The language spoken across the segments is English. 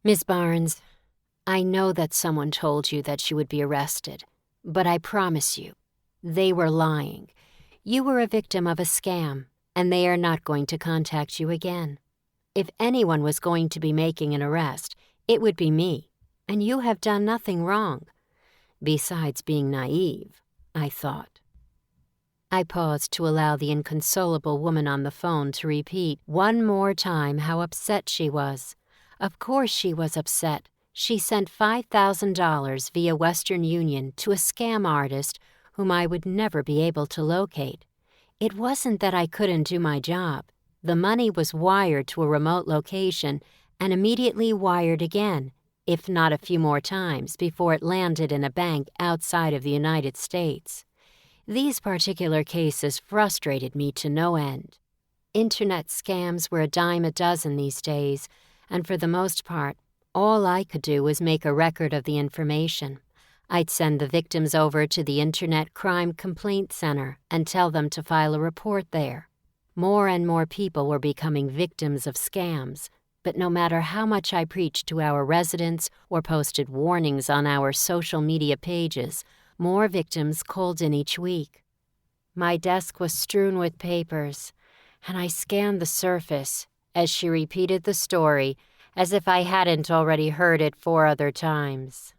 Miss Barnes, I know that someone told you that you would be arrested, but I promise you, they were lying. You were a victim of a scam, and they are not going to contact you again. If anyone was going to be making an arrest, it would be me, and you have done nothing wrong. Besides being naive, I thought. I paused to allow the inconsolable woman on the phone to repeat one more time how upset she was. Of course she was upset. She sent $5,000 via Western Union to a scam artist whom I would never be able to locate. It wasn't that I couldn't do my job. The money was wired to a remote location and immediately wired again, if not a few more times, before it landed in a bank outside of the United States. These particular cases frustrated me to no end. Internet scams were a dime a dozen these days, and for the most part, all I could do was make a record of the information. I'd send the victims over to the Internet Crime Complaint Center and tell them to file a report there. More and more people were becoming victims of scams, but no matter how much I preached to our residents or posted warnings on our social media pages, more victims called in each week. My desk was strewn with papers, and I scanned the surface as she repeated the story as if I hadn't already heard it 4 other times.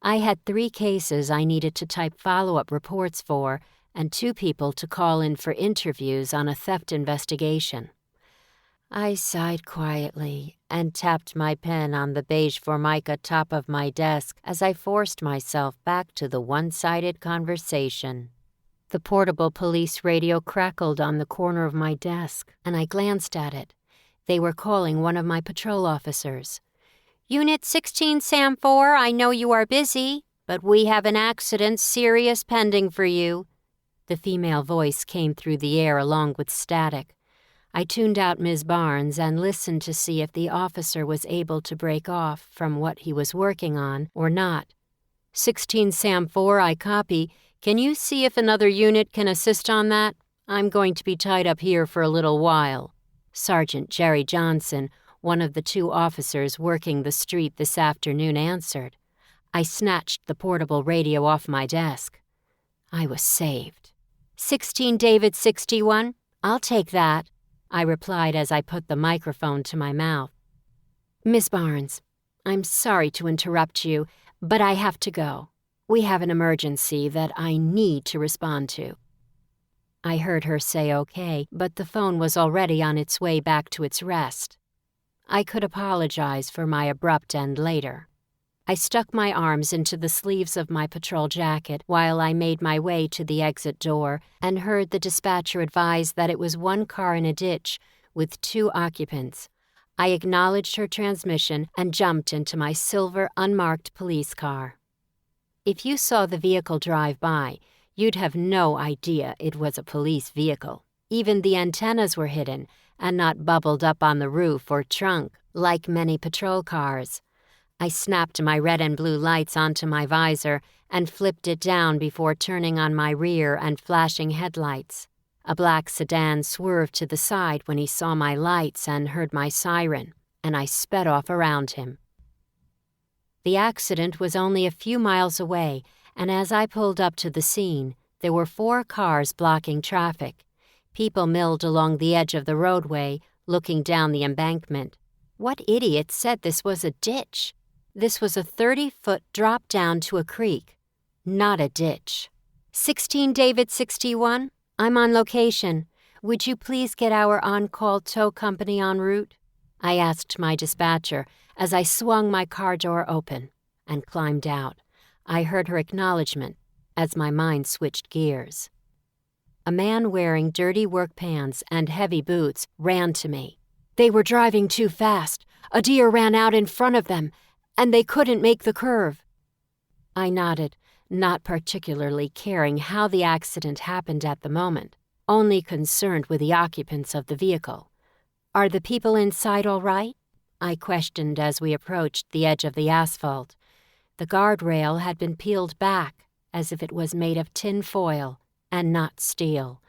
I had 3 cases I needed to type follow-up reports for and 2 people to call in for interviews on a theft investigation. I sighed quietly and tapped my pen on the beige formica top of my desk as I forced myself back to the one-sided conversation. The portable police radio crackled on the corner of my desk, and I glanced at it. They were calling one of my patrol officers. "Unit 16 Sam 4, I know you are busy, but we have an accident serious pending for you." The female voice came through the air along with static. I tuned out Ms. Barnes and listened to see if the officer was able to break off from what he was working on or not. 16 Sam 4, I copy. Can you see if another unit can assist on that? I'm going to be tied up here for a little while. Sergeant Jerry Johnson, one of the 2 officers working the street this afternoon, answered. I snatched the portable radio off my desk. I was saved. 16 David 61, I'll take that, I replied as I put the microphone to my mouth. Miss Barnes, I'm sorry to interrupt you, but I have to go. We have an emergency that I need to respond to. I heard her say okay, but the phone was already on its way back to its rest. I could apologize for my abrupt end later. I stuck my arms into the sleeves of my patrol jacket while I made my way to the exit door and heard the dispatcher advise that it was 1 car in a ditch with 2 occupants. I acknowledged her transmission and jumped into my silver unmarked police car. If you saw the vehicle drive by, you'd have no idea it was a police vehicle. Even the antennas were hidden and not bubbled up on the roof or trunk like many patrol cars. I snapped my red and blue lights onto my visor and flipped it down before turning on my rear and flashing headlights. A black sedan swerved to the side when he saw my lights and heard my siren, and I sped off around him. The accident was only a few miles away, and as I pulled up to the scene, there were 4 cars blocking traffic. People milled along the edge of the roadway, looking down the embankment. What idiot said this was a ditch? This was a 30-foot drop down to a creek, not a ditch. 16 David 61, I'm on location. Would you please get our on-call tow company en route? I asked my dispatcher as I swung my car door open and climbed out. I heard her acknowledgement as my mind switched gears. A man wearing dirty work pants and heavy boots ran to me. They were driving too fast. A deer ran out in front of them, and they couldn't make the curve. I nodded, not particularly caring how the accident happened at the moment, only concerned with the occupants of the vehicle. Are the people inside all right? I questioned as we approached the edge of the asphalt. The guardrail had been peeled back as if it was made of tin foil and not steel.